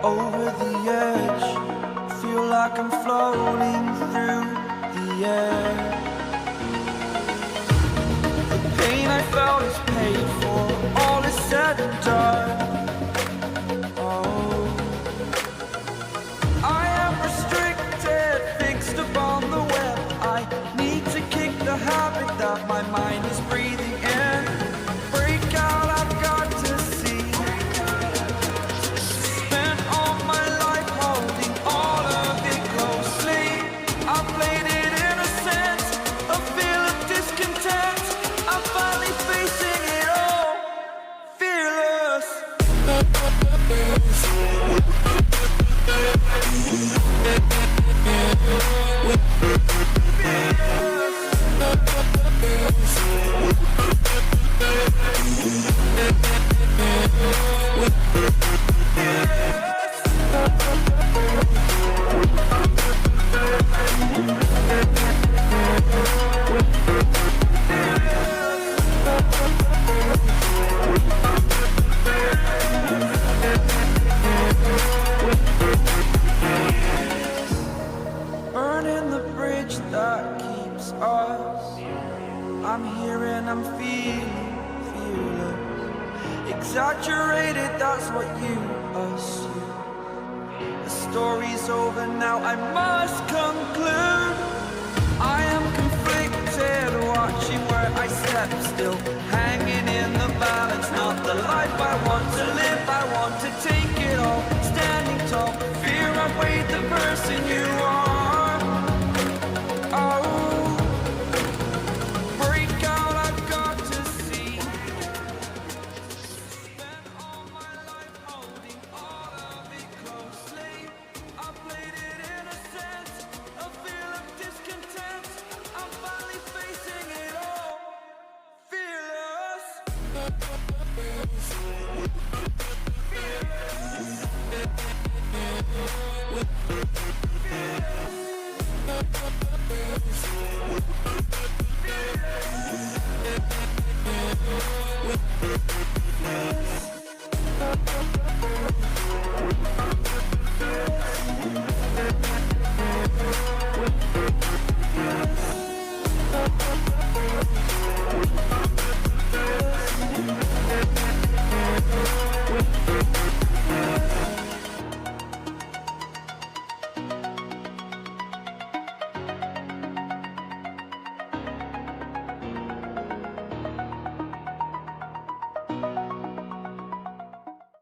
over the edge. Feel like I'm floating through the air. The pain I felt is paid for, all is said and done. Oh, I am restricted, fixed upon the web. I need to kick the habit that my mind is breathing in. Break out, I've got to see. Spent all my life holding all of it closely. I played it innocent, a feel of discontent. I'm finally facing it all, fearless. Burning the bridge that keeps us. I'm here and I'm feeling fearless. Exaggerated, that's what you assume. The story's over now, I must conclude. I am conflicted, watching where I step still.